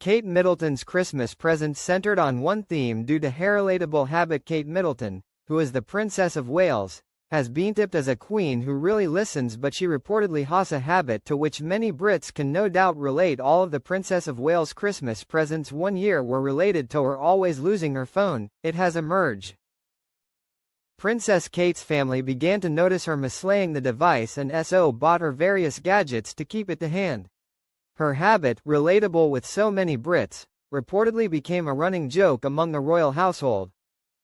Kate Middleton's Christmas presents centered on one theme due to her relatable habit. Kate Middleton, who is the Princess of Wales, has been tipped as a queen who really listens, but she reportedly has a habit to which many Brits can no doubt relate. All of the Princess of Wales' Christmas presents one year were related to her always losing her phone, it has emerged. Princess Kate's family began to notice her mislaying the device and so bought her various gadgets to keep it to hand. Her habit, relatable with so many Brits, reportedly became a running joke among the royal household.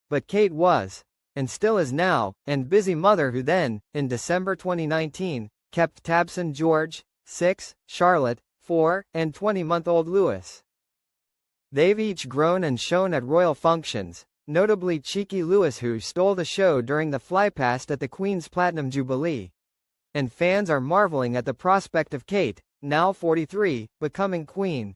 But Kate was, and still is now, and busy mother who then, in December 2019, kept tabs on George, 6, Charlotte, 4, and 20-month-old Louis. They've each grown and shown at royal functions, notably cheeky Louis, who stole the show during the flypast at the Queen's Platinum Jubilee. And fans are marveling at the prospect of Kate, now 43, becoming queen.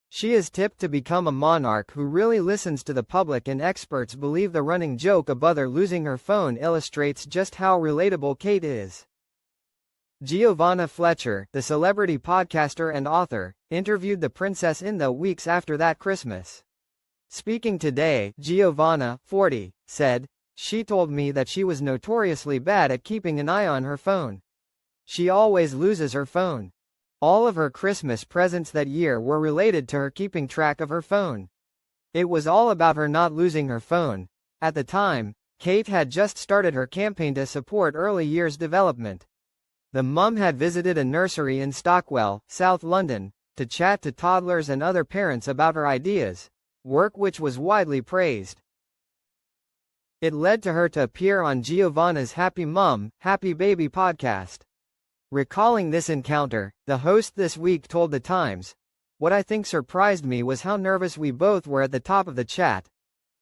She is tipped to become a monarch who really listens to the public, and experts believe the running joke of other losing her phone illustrates just how relatable Kate is. Giovanna Fletcher, the celebrity podcaster and author, interviewed the princess in the weeks after that Christmas. Speaking today, Giovanna, 40, said, "She told me that she was notoriously bad at keeping an eye on her phone. She always loses her phone. All of her Christmas presents that year were related to her keeping track of her phone. It was all about her not losing her phone." At the time, Kate had just started her campaign to support early years development. The mum had visited a nursery in Stockwell, South London, to chat to toddlers and other parents about her ideas, work which was widely praised. It led to her to appear on Giovanna's Happy Mum, Happy Baby podcast. Recalling this encounter, the host this week told The Times, "What I think surprised me was how nervous we both were at the top of the chat.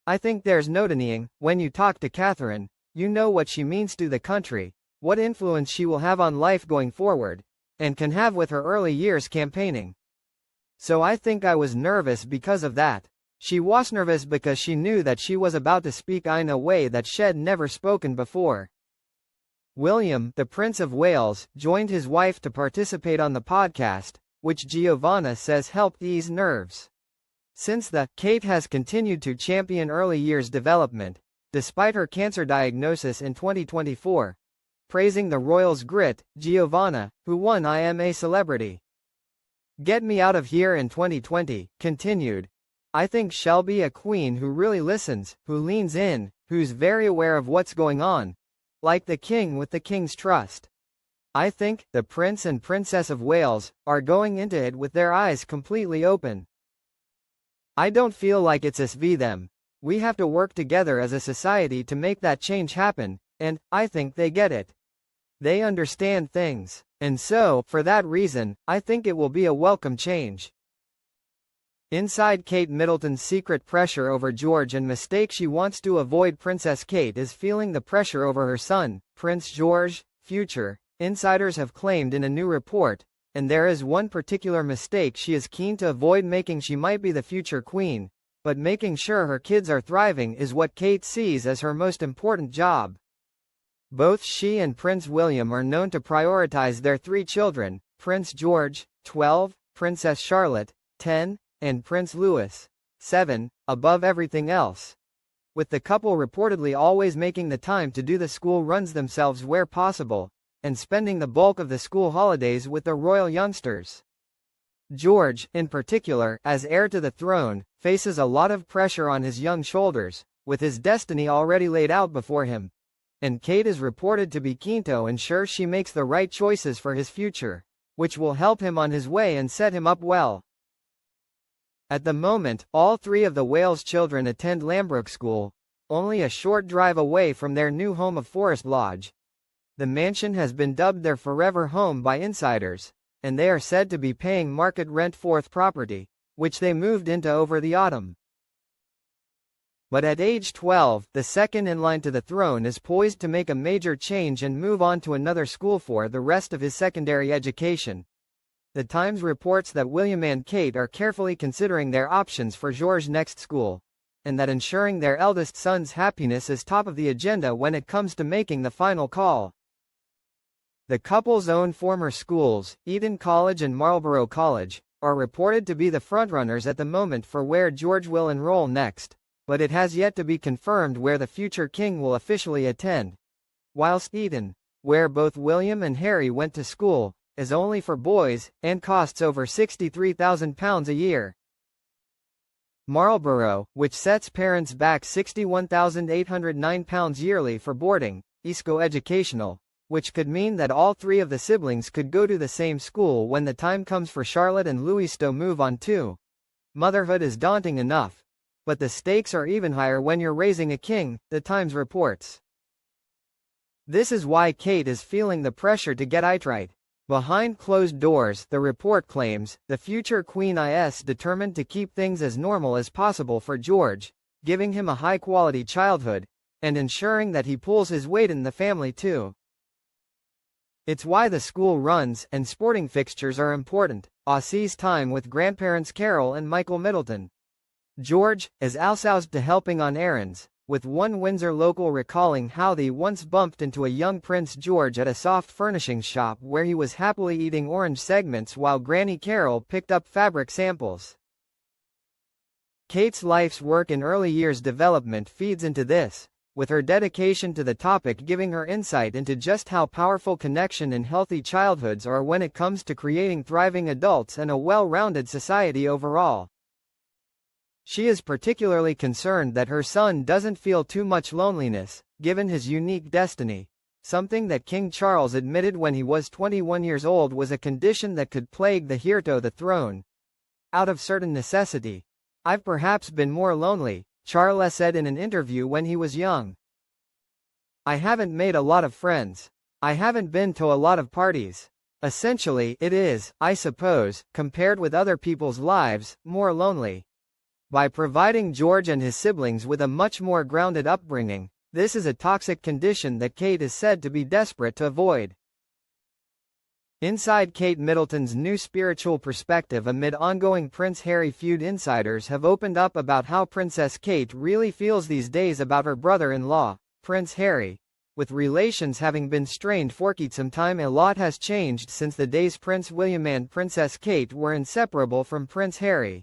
I think there's no denying, when you talk to Catherine, you know what she means to the country, what influence she will have on life going forward, and can have with her early years campaigning. So I think I was nervous because of that. She was nervous because she knew that she was about to speak in a way that she'd never spoken before." William, the Prince of Wales, joined his wife to participate on the podcast, which Giovanna says helped ease nerves. Since then, Kate has continued to champion early years development, despite her cancer diagnosis in 2024. Praising the royals' grit, Giovanna, who won I Am a Celebrity, Get Me Out of Here in 2020, continued, "I think she'll be a queen who really listens, who leans in, who's very aware of what's going on. Like the king with the king's trust. I think the Prince and Princess of Wales are going into it with their eyes completely open. I don't feel like it's us v them. We have to work together as a society to make that change happen, and I think they get it. They understand things. And so, for that reason, I think it will be a welcome change." Inside Kate Middleton's secret pressure over George and mistake she wants to avoid, Princess Kate is feeling the pressure over her son, Prince George, future, insiders have claimed in a new report, and there is one particular mistake she is keen to avoid making. She might be the future queen, but making sure her kids are thriving is what Kate sees as her most important job. Both she and Prince William are known to prioritize their three children, Prince George, 12, Princess Charlotte, 10, and Prince Louis, 7, above everything else. With the couple reportedly always making the time to do the school runs themselves where possible, and spending the bulk of the school holidays with the royal youngsters. George, in particular, as heir to the throne, faces a lot of pressure on his young shoulders, with his destiny already laid out before him. And Kate is reported to be keen to ensure she makes the right choices for his future, which will help him on his way and set him up well. At the moment, all three of the Wales children attend Lambrook School, only a short drive away from their new home of Forest Lodge. The mansion has been dubbed their forever home by insiders, and they are said to be paying market rent for the property, which they moved into over the autumn. But at age 12, the second in line to the throne is poised to make a major change and move on to another school for the rest of his secondary education. The Times reports that William and Kate are carefully considering their options for George's next school, and that ensuring their eldest son's happiness is top of the agenda when it comes to making the final call. The couple's own former schools, Eton College and Marlborough College, are reported to be the frontrunners at the moment for where George will enroll next, but it has yet to be confirmed where the future king will officially attend. Whilst Eton, where both William and Harry went to school, is only for boys, and costs over £63,000 a year. Marlborough, which sets parents back £61,809 yearly for boarding, is co-educational, which could mean that all three of the siblings could go to the same school when the time comes for Charlotte and Louis to move on too. Motherhood is daunting enough, but the stakes are even higher when you're raising a king, the Times reports. This is why Kate is feeling the pressure to get it right. Behind closed doors, the report claims, the future Queen is determined to keep things as normal as possible for George, giving him a high-quality childhood, and ensuring that he pulls his weight in the family too. It's why the school runs and sporting fixtures are important. Aussie's time with grandparents Carol and Michael Middleton. George is outsourced to helping on errands, with one Windsor local recalling how they once bumped into a young Prince George at a soft furnishings shop where he was happily eating orange segments while Granny Carol picked up fabric samples. Kate's life's work in early years development feeds into this, with her dedication to the topic giving her insight into just how powerful connection and healthy childhoods are when it comes to creating thriving adults and a well-rounded society overall. She is particularly concerned that her son doesn't feel too much loneliness, given his unique destiny, something that King Charles admitted when he was 21 years old was a condition that could plague the heir to the throne. Out of certain necessity. I've perhaps been more lonely, Charles said in an interview when he was young. I haven't made a lot of friends. I haven't been to a lot of parties. Essentially, it is, I suppose, compared with other people's lives, more lonely. By providing George and his siblings with a much more grounded upbringing, this is a toxic condition that Kate is said to be desperate to avoid. Inside Kate Middleton's new spiritual perspective amid ongoing Prince Harry feud, insiders have opened up about how Princess Kate really feels these days about her brother-in-law, Prince Harry. With relations having been strained for quite some time, a lot has changed since the days Prince William and Princess Kate were inseparable from Prince Harry.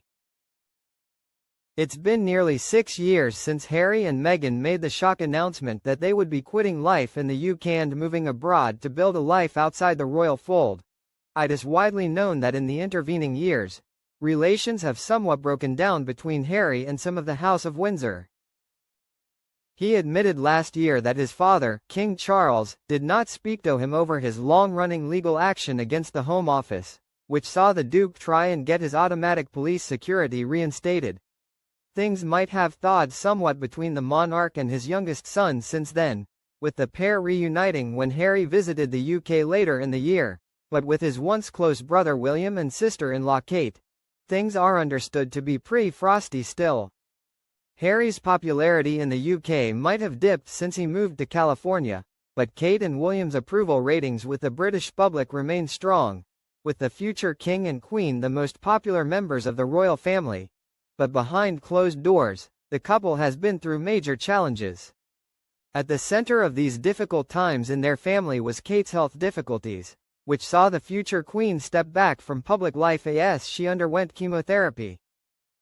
It's been nearly 6 years since Harry and Meghan made the shock announcement that they would be quitting life in the UK and moving abroad to build a life outside the royal fold. It is widely known that in the intervening years, relations have somewhat broken down between Harry and some of the House of Windsor. He admitted last year that his father, King Charles, did not speak to him over his long-running legal action against the Home Office, which saw the Duke try and get his automatic police security reinstated. Things might have thawed somewhat between the monarch and his youngest son since then, with the pair reuniting when Harry visited the UK later in the year, but with his once close brother William and sister-in-law Kate, things are understood to be pretty frosty still. Harry's popularity in the UK might have dipped since he moved to California, but Kate and William's approval ratings with the British public remain strong, with the future king and queen the most popular members of the royal family. But behind closed doors, the couple has been through major challenges. At the center of these difficult times in their family was Kate's health difficulties, which saw the future queen step back from public life as she underwent chemotherapy.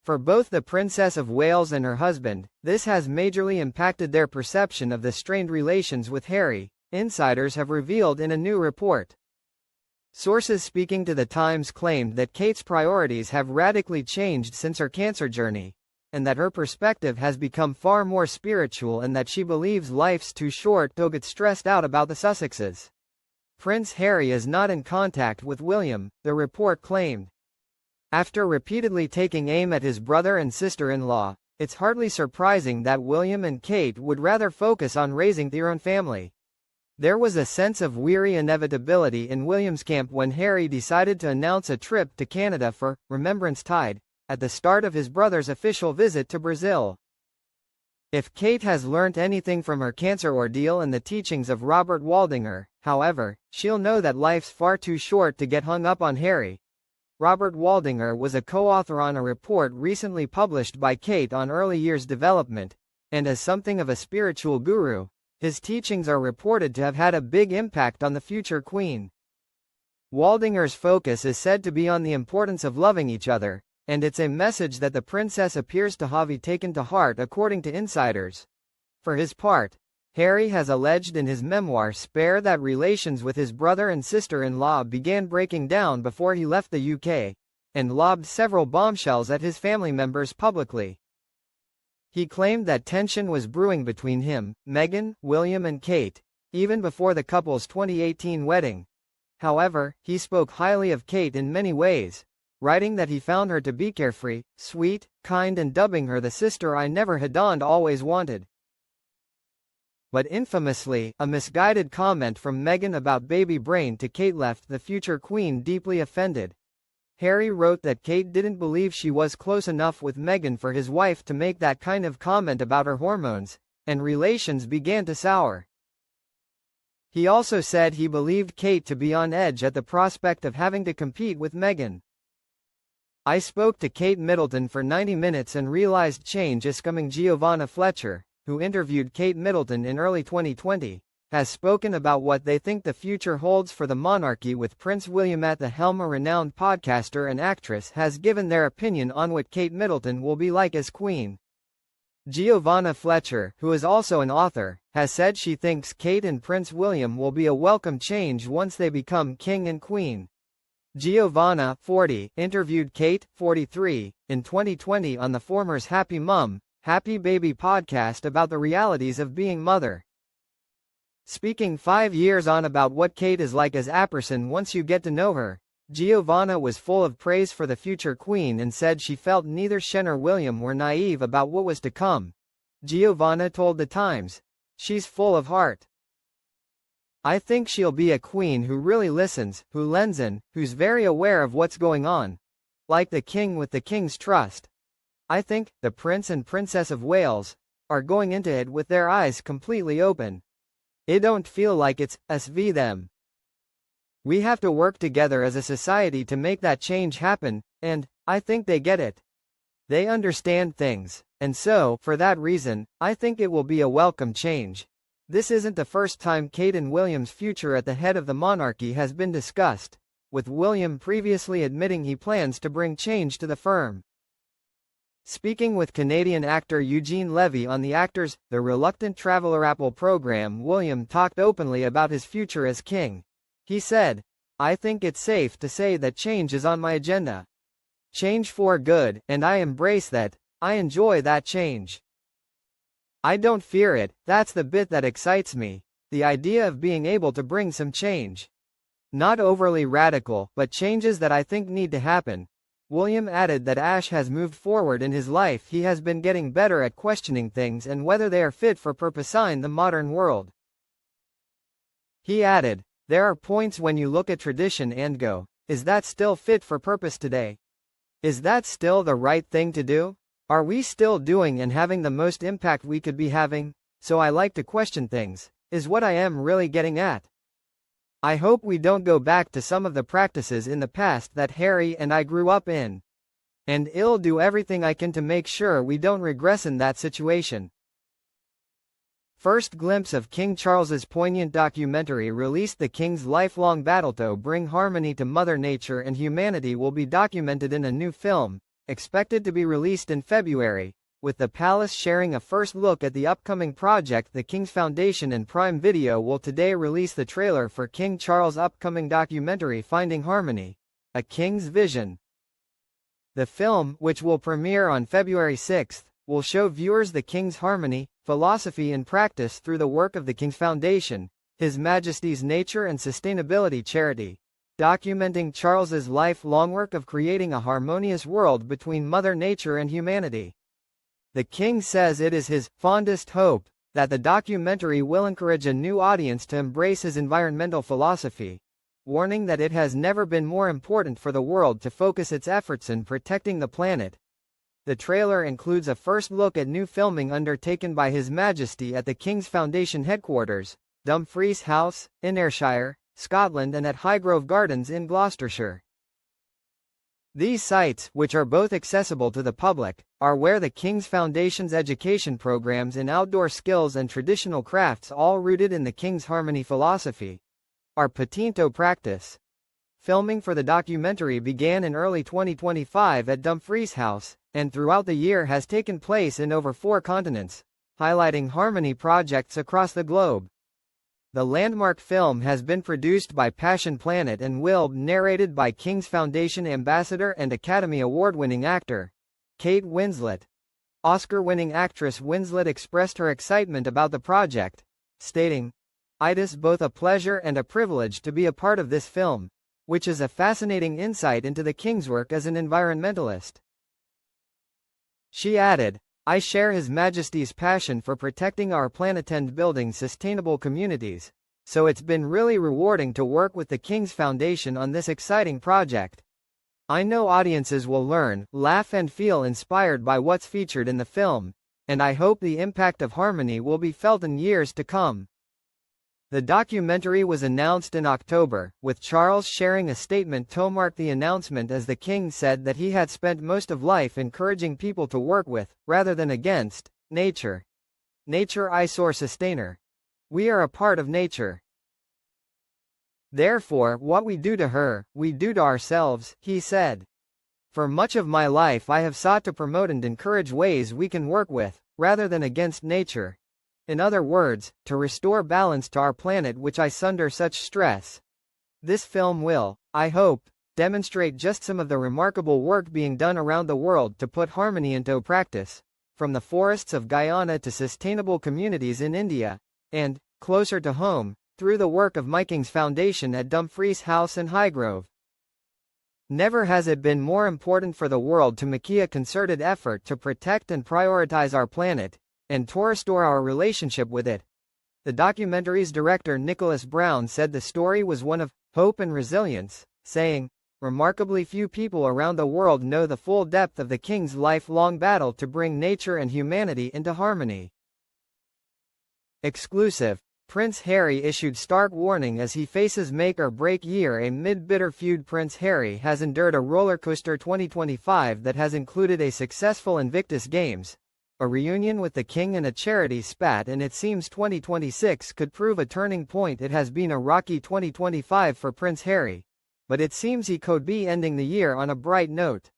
For both the Princess of Wales and her husband, this has majorly impacted their perception of the strained relations with Harry, insiders have revealed in a new report. Sources speaking to The Times claimed that Kate's priorities have radically changed since her cancer journey, and that her perspective has become far more spiritual and that she believes life's too short to get stressed out about the Sussexes. Prince Harry is not in contact with William, the report claimed. After repeatedly taking aim at his brother and sister-in-law, it's hardly surprising that William and Kate would rather focus on raising their own family. There was a sense of weary inevitability in William's camp when Harry decided to announce a trip to Canada for Remembrance Tide, at the start of his brother's official visit to Brazil. If Kate has learnt anything from her cancer ordeal and the teachings of Robert Waldinger, however, she'll know that life's far too short to get hung up on Harry. Robert Waldinger was a co-author on a report recently published by Kate on early years development, and as something of a spiritual guru, his teachings are reported to have had a big impact on the future queen. Waldinger's focus is said to be on the importance of loving each other, and it's a message that the princess appears to have taken to heart according to insiders. For his part, Harry has alleged in his memoir Spare that relations with his brother and sister-in-law began breaking down before he left the UK, and lobbed several bombshells at his family members publicly. He claimed that tension was brewing between him, Meghan, William and Kate, even before the couple's 2018 wedding. However, he spoke highly of Kate in many ways, writing that he found her to be carefree, sweet, kind and dubbing her the sister I never had always wanted. But infamously, a misguided comment from Meghan about baby brain to Kate left the future queen deeply offended. Harry wrote that Kate didn't believe she was close enough with Meghan for his wife to make that kind of comment about her hormones, and relations began to sour. He also said he believed Kate to be on edge at the prospect of having to compete with Meghan. I spoke to Kate Middleton for 90 minutes and realized change is coming. Giovanna Fletcher, who interviewed Kate Middleton in early 2020, has spoken about what they think the future holds for the monarchy with Prince William at the helm. A renowned podcaster and actress has given their opinion on what Kate Middleton will be like as queen. Giovanna Fletcher, who is also an author, has said she thinks Kate and Prince William will be a welcome change once they become king and queen. Giovanna, 40, interviewed Kate, 43, in 2020 on the former's Happy Mum, Happy Baby podcast about the realities of being mother. Speaking 5 years on about what Kate is like as a person once you get to know her, Giovanna was full of praise for the future queen and said she felt neither she nor William were naive about what was to come. Giovanna told The Times, "She's full of heart. I think she'll be a queen who really listens, who lends in, who's very aware of what's going on. Like the king with the king's trust. I think the Prince and Princess of Wales are going into it with their eyes completely open. It don't feel like it's us v them. We have to work together as a society to make that change happen, and I think they get it. They understand things, and so, for that reason, I think it will be a welcome change. This isn't the first time Kate and William's future at the head of the monarchy has been discussed, with William previously admitting he plans to bring change to the firm." Speaking with Canadian actor Eugene Levy on the actor's The Reluctant Traveler Apple program, William talked openly about his future as king. He said, "I think it's safe to say that change is on my agenda. Change for good, and I embrace that. I enjoy that change. I don't fear it, that's the bit that excites me, the idea of being able to bring some change. Not overly radical, but changes that I think need to happen." William added that as has moved forward in his life he has been getting better at questioning things and whether they are fit for purpose in the modern world. He added, "There are points when you look at tradition and go, is that still fit for purpose today? Is that still the right thing to do? Are we still doing and having the most impact we could be having? So I like to question things, is what I am really getting at. I hope we don't go back to some of the practices in the past that Harry and I grew up in. And I'll do everything I can to make sure we don't regress in that situation." First glimpse of King Charles's poignant documentary released. The King's lifelong battle to bring harmony to Mother Nature and humanity will be documented in a new film, expected to be released in February, with the palace sharing a first look at the upcoming project. The King's Foundation and Prime Video will today release the trailer for King Charles' upcoming documentary Finding Harmony, A King's Vision. The film, which will premiere on February 6, will show viewers the King's harmony, philosophy and practice through the work of the King's Foundation, His Majesty's Nature and Sustainability charity, documenting Charles's lifelong work of creating a harmonious world between Mother Nature and humanity. The King says it is his fondest hope that the documentary will encourage a new audience to embrace his environmental philosophy, warning that it has never been more important for the world to focus its efforts in protecting the planet. The trailer includes a first look at new filming undertaken by His Majesty at the King's Foundation headquarters, Dumfries House, in Ayrshire, Scotland, and at Highgrove Gardens in Gloucestershire. These sites, which are both accessible to the public, are where the King's Foundation's education programs in outdoor skills and traditional crafts, all rooted in the King's harmony philosophy, are put into practice. Filming for the documentary began in early 2025 at Dumfries House, and throughout the year has taken place in over 4 continents, highlighting Harmony projects across the globe. The landmark film has been produced by Passion Planet and will be narrated by King's Foundation ambassador and Academy Award-winning actor, Kate Winslet. Oscar-winning actress Winslet expressed her excitement about the project, stating, "It is both a pleasure and a privilege to be a part of this film, which is a fascinating insight into the King's work as an environmentalist." She added, "I share His Majesty's passion for protecting our planet and building sustainable communities, so it's been really rewarding to work with the King's Foundation on this exciting project. I know audiences will learn, laugh and feel inspired by what's featured in the film, and I hope the impact of Harmony will be felt in years to come." The documentary was announced in October, with Charles sharing a statement to mark the announcement, as the King said that he had spent most of life encouraging people to work with, rather than against, nature. Nature eyesore sustainer. We are a part of nature. Therefore, what we do to her, we do to ourselves, he said. For much of my life I have sought to promote and encourage ways we can work with, rather than against nature. In other words, to restore balance to our planet which is under such stress. This film will, I hope, demonstrate just some of the remarkable work being done around the world to put harmony into practice, from the forests of Guyana to sustainable communities in India, and, closer to home, through the work of King's Foundation at Dumfries House and Highgrove. Never has it been more important for the world to make a concerted effort to protect and prioritize our planet, and to restore our relationship with it. The documentary's director Nicholas Brown said the story was one of hope and resilience, saying, "Remarkably few people around the world know the full depth of the King's lifelong battle to bring nature and humanity into harmony." Exclusive. Prince Harry issued stark warning as he faces make-or-break year amid bitter feud. Prince Harry has endured a rollercoaster 2025 that has included a successful Invictus Games, a reunion with the King and a charity spat, and it seems 2026 could prove a turning point. It has been a rocky 2025 for Prince Harry, but it seems he could be ending the year on a bright note.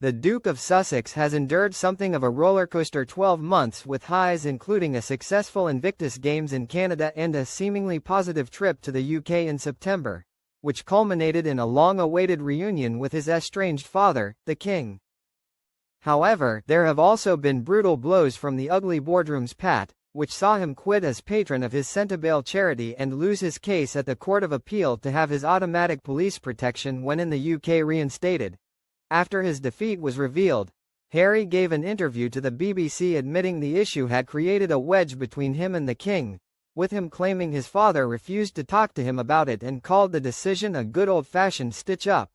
The Duke of Sussex has endured something of a rollercoaster 12 months, with highs including a successful Invictus Games in Canada and a seemingly positive trip to the UK in September, which culminated in a long-awaited reunion with his estranged father, the King. However, there have also been brutal blows from the ugly boardroom's Pat, which saw him quit as patron of his Centabale charity and lose his case at the Court of Appeal to have his automatic police protection when in the UK reinstated. After his defeat was revealed, Harry gave an interview to the BBC admitting the issue had created a wedge between him and the King, with him claiming his father refused to talk to him about it and called the decision a good old-fashioned stitch-up.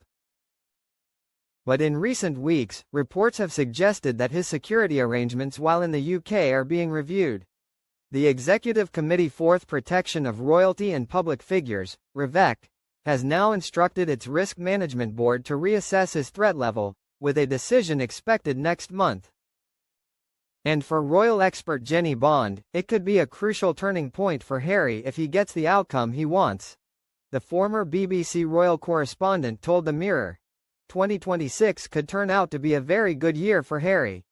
But in recent weeks, reports have suggested that his security arrangements while in the UK are being reviewed. The Executive Committee for the Protection of Royalty and Public Figures, REVEC, has now instructed its Risk Management Board to reassess his threat level, with a decision expected next month. And for royal expert Jenny Bond, it could be a crucial turning point for Harry if he gets the outcome he wants. The former BBC royal correspondent told the Mirror, 2026 could turn out to be a very good year for Harry.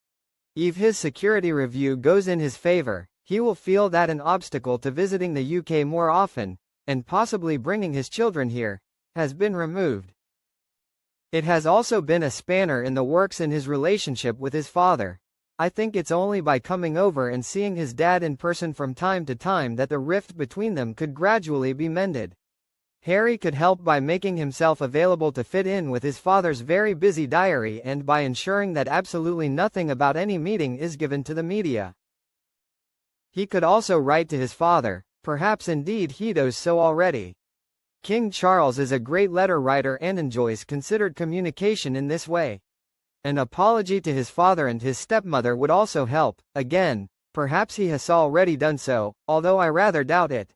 If his security review goes in his favor, he will feel that an obstacle to visiting the UK more often, and possibly bringing his children here, has been removed. It has also been a spanner in the works in his relationship with his father. I think it's only by coming over and seeing his dad in person from time to time that the rift between them could gradually be mended. Harry could help by making himself available to fit in with his father's very busy diary and by ensuring that absolutely nothing about any meeting is given to the media. He could also write to his father, perhaps indeed he does so already. King Charles is a great letter writer and enjoys considered communication in this way. An apology to his father and his stepmother would also help. Again, perhaps he has already done so, although I rather doubt it.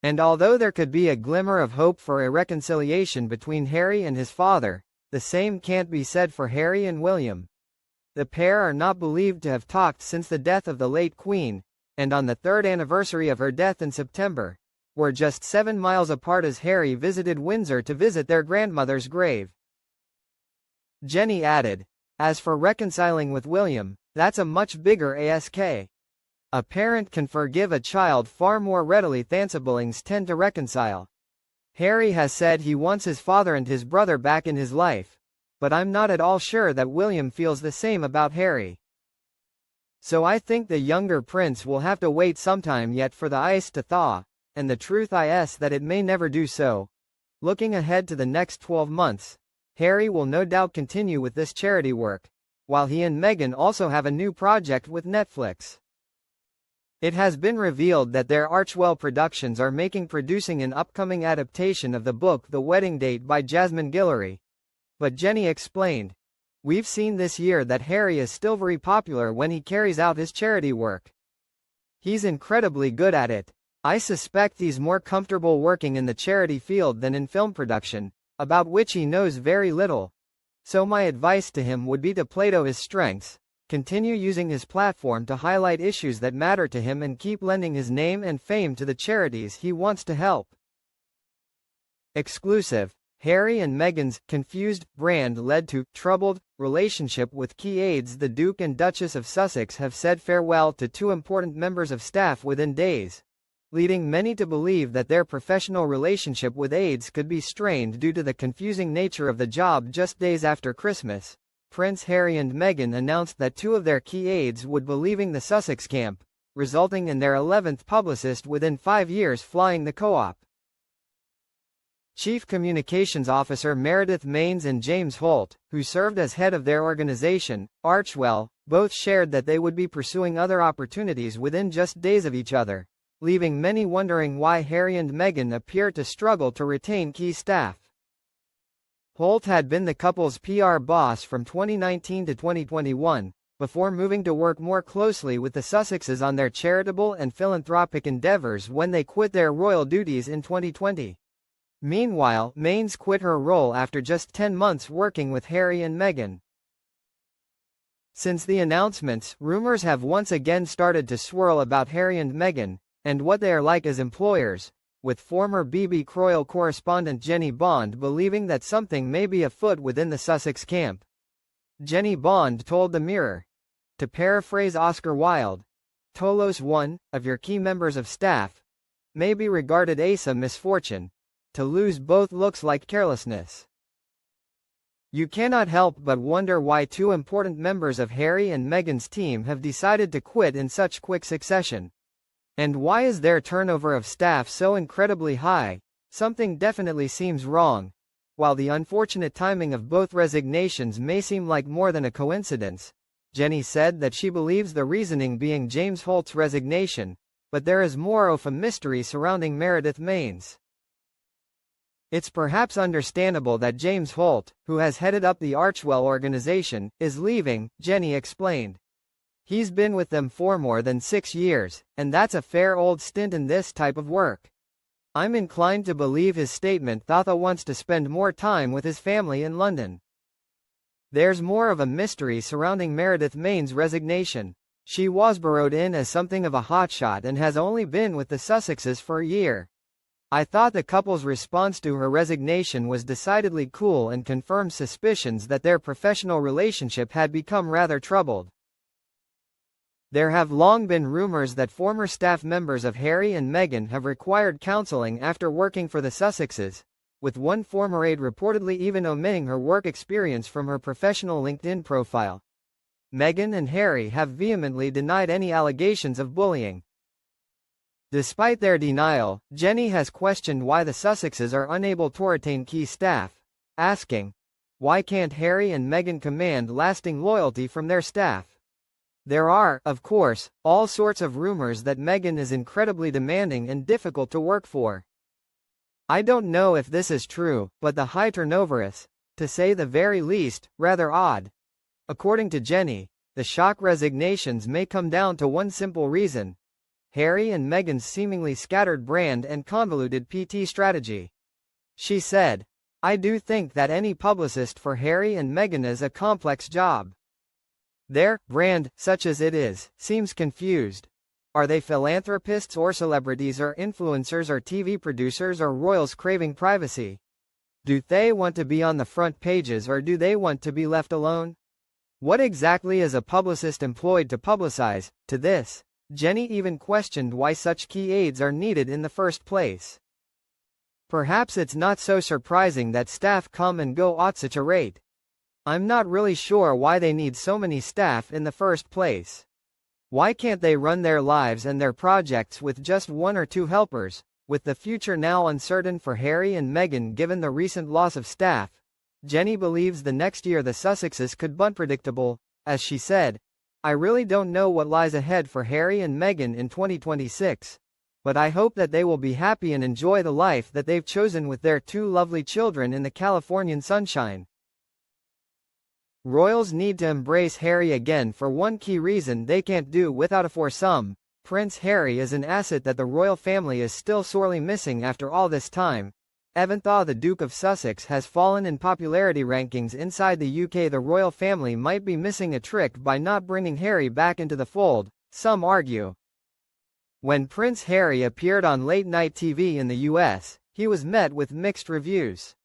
And although there could be a glimmer of hope for a reconciliation between Harry and his father, the same can't be said for Harry and William. The pair are not believed to have talked since the death of the late Queen, and on the 3rd anniversary of her death in September, were just 7 miles apart as Harry visited Windsor to visit their grandmother's grave. Jenny added, "As for reconciling with William, that's a much bigger ask. A parent can forgive a child far more readily than siblings tend to reconcile. Harry has said he wants his father and his brother back in his life, but I'm not at all sure that William feels the same about Harry. So I think the younger prince will have to wait some time yet for the ice to thaw, and the truth is that it may never do so. Looking ahead to the next 12 months, Harry will no doubt continue with this charity work, while he and Meghan also have a new project with Netflix. It has been revealed that their Archewell Productions are producing an upcoming adaptation of the book The Wedding Date by Jasmine Guillory. But Jenny explained, "We've seen this year that Harry is still very popular when he carries out his charity work. He's incredibly good at it. I suspect he's more comfortable working in the charity field than in film production, about which he knows very little. So my advice to him would be to play to his strengths, continue using his platform to highlight issues that matter to him and keep lending his name and fame to the charities he wants to help." Exclusive. Harry and Meghan's confused brand led to troubled relationship with key aides. The Duke and Duchess of Sussex have said farewell to two important members of staff within days, leading many to believe that their professional relationship with aides could be strained due to the confusing nature of the job. Just days after Christmas, Prince Harry and Meghan announced that two of their key aides would be leaving the Sussex camp, resulting in their 11th publicist within 5 years flying the co-op. Chief Communications Officer Meredith Maines and James Holt, who served as head of their organization, Archewell, both shared that they would be pursuing other opportunities within just days of each other, leaving many wondering why Harry and Meghan appear to struggle to retain key staff. Holt had been the couple's PR boss from 2019 to 2021, before moving to work more closely with the Sussexes on their charitable and philanthropic endeavors when they quit their royal duties in 2020. Meanwhile, Maines quit her role after just 10 months working with Harry and Meghan. Since the announcements, rumors have once again started to swirl about Harry and Meghan, and what they are like as employers, with former BBC Royal correspondent Jenny Bond believing that something may be afoot within the Sussex camp. Jenny Bond told The Mirror, to paraphrase Oscar Wilde, "To lose one of your key members of staff may be regarded as a misfortune. To lose both looks like carelessness." You cannot help but wonder why two important members of Harry and Meghan's team have decided to quit in such quick succession. And why is their turnover of staff so incredibly high? Something definitely seems wrong. While the unfortunate timing of both resignations may seem like more than a coincidence, Jenny said that she believes the reasoning being James Holt's resignation, but there is more of a mystery surrounding Meredith Maines. It's perhaps understandable that James Holt, who has headed up the Archewell organization, is leaving, Jenny explained. He's been with them for more than 6 years, and that's a fair old stint in this type of work. I'm inclined to believe his statement that he wants to spend more time with his family in London. There's more of a mystery surrounding Meredith Maines' resignation. She was brought in as something of a hotshot and has only been with the Sussexes for a year. I thought the couple's response to her resignation was decidedly cool and confirmed suspicions that their professional relationship had become rather troubled. There have long been rumors that former staff members of Harry and Meghan have required counseling after working for the Sussexes, with one former aide reportedly even omitting her work experience from her professional LinkedIn profile. Meghan and Harry have vehemently denied any allegations of bullying. Despite their denial, Jenny has questioned why the Sussexes are unable to retain key staff, asking, "Why can't Harry and Meghan command lasting loyalty from their staff?" There are, of course, all sorts of rumors that Meghan is incredibly demanding and difficult to work for. I don't know if this is true, but the high turnover is, to say the very least, rather odd. According to Jenny, the shock resignations may come down to one simple reason: Harry and Meghan's seemingly scattered brand and convoluted PT strategy. She said, "I do think that any publicist for Harry and Meghan is a complex job. Their brand, such as it is, seems confused. Are they philanthropists or celebrities or influencers or TV producers or royals craving privacy? Do they want to be on the front pages or do they want to be left alone? What exactly is a publicist employed to publicize? To this, Jenny even questioned why such key aides are needed in the first place. Perhaps it's not so surprising that staff come and go at such a rate. I'm not really sure why they need so many staff in the first place. Why can't they run their lives and their projects with just one or two helpers? With the future now uncertain for Harry and Meghan given the recent loss of staff, Jenny believes the next year the Sussexes could be unpredictable. As she said, "I really don't know what lies ahead for Harry and Meghan in 2026. But I hope that they will be happy and enjoy the life that they've chosen with their two lovely children in the Californian sunshine." Royals need to embrace Harry again for one key reason they can't do without. For some, Prince Harry is an asset that the royal family is still sorely missing after all this time. Even though the Duke of Sussex has fallen in popularity rankings inside the UK, the royal family might be missing a trick by not bringing Harry back into the fold, some argue. When Prince Harry appeared on late-night TV in the US, he was met with mixed reviews.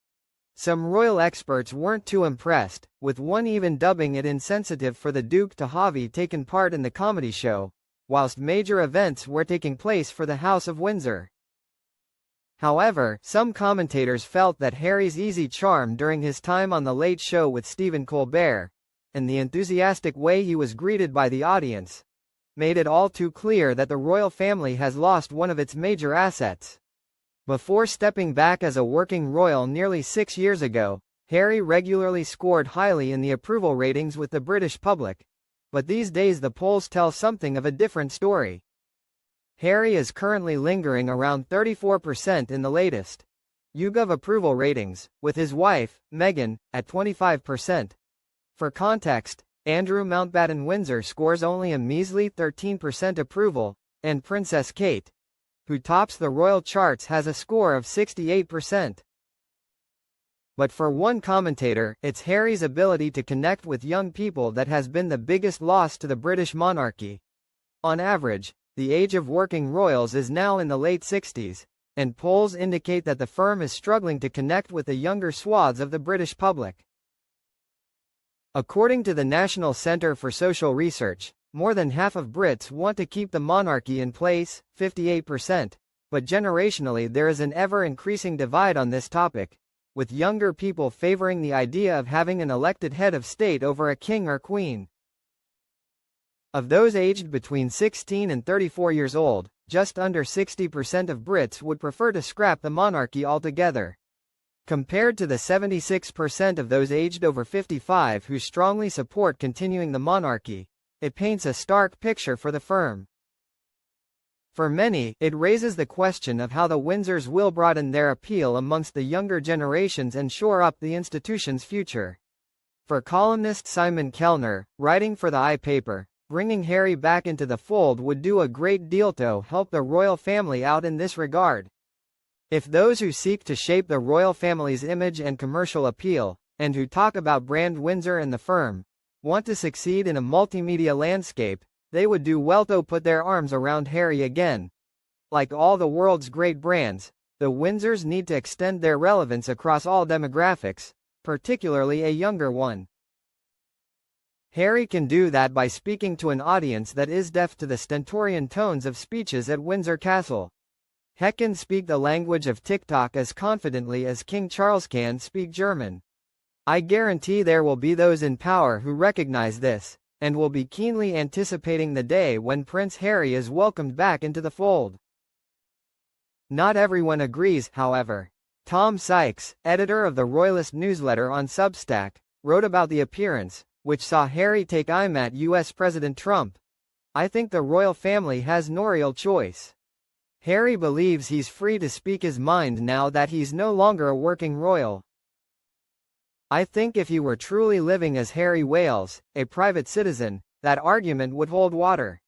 Some royal experts weren't too impressed, with one even dubbing it insensitive for the Duke to have taken part in the comedy show, whilst major events were taking place for the House of Windsor. However, some commentators felt that Harry's easy charm during his time on The Late Show with Stephen Colbert, and the enthusiastic way he was greeted by the audience, made it all too clear that the royal family has lost one of its major assets. Before stepping back as a working royal nearly 6 years ago, Harry regularly scored highly in the approval ratings with the British public. But these days the polls tell something of a different story. Harry is currently lingering around 34% in the latest YouGov approval ratings, with his wife, Meghan, at 25%. For context, Andrew Mountbatten Windsor scores only a measly 13% approval, and Princess Kate, who tops the royal charts, has a score of 68%. But for one commentator, it's Harry's ability to connect with young people that has been the biggest loss to the British monarchy. On average, the age of working royals is now in the late 60s, and polls indicate that the firm is struggling to connect with the younger swaths of the British public. According to the National Centre for Social Research, more than half of Brits want to keep the monarchy in place, 58%, but generationally there is an ever-increasing divide on this topic, with younger people favoring the idea of having an elected head of state over a king or queen. Of those aged between 16 and 34 years old, just under 60% of Brits would prefer to scrap the monarchy altogether. Compared to the 76% of those aged over 55 who strongly support continuing the monarchy, it paints a stark picture for the firm. For many, it raises the question of how the Windsors will broaden their appeal amongst the younger generations and shore up the institution's future. For columnist Simon Kellner, writing for the I-Paper, bringing Harry back into the fold would do a great deal to help the royal family out in this regard. If those who seek to shape the royal family's image and commercial appeal, and who talk about brand Windsor and the firm, want to succeed in a multimedia landscape, they would do well to put their arms around Harry again. Like all the world's great brands, the Windsors need to extend their relevance across all demographics, particularly a younger one. Harry can do that by speaking to an audience that is deaf to the stentorian tones of speeches at Windsor Castle. He can speak the language of TikTok as confidently as King Charles can speak German. I guarantee there will be those in power who recognize this, and will be keenly anticipating the day when Prince Harry is welcomed back into the fold. Not everyone agrees, however. Tom Sykes, editor of the Royalist newsletter on Substack, wrote about the appearance, which saw Harry take aim at US President Trump. "I think the royal family has no real choice. Harry believes he's free to speak his mind now that he's no longer a working royal. I think if he were truly living as Harry Wales, a private citizen, that argument would hold water.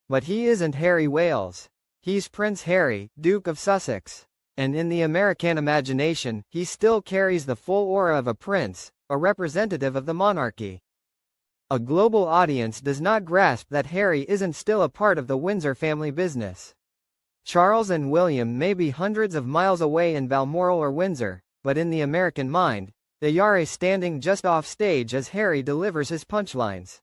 But he isn't Harry Wales. He's Prince Harry, Duke of Sussex. And in the American imagination, he still carries the full aura of a prince, a representative of the monarchy. A global audience does not grasp that Harry isn't still a part of the Windsor family business. Charles and William may be hundreds of miles away in Balmoral or Windsor, but in the American mind, they are standing just off stage as Harry delivers his punchlines.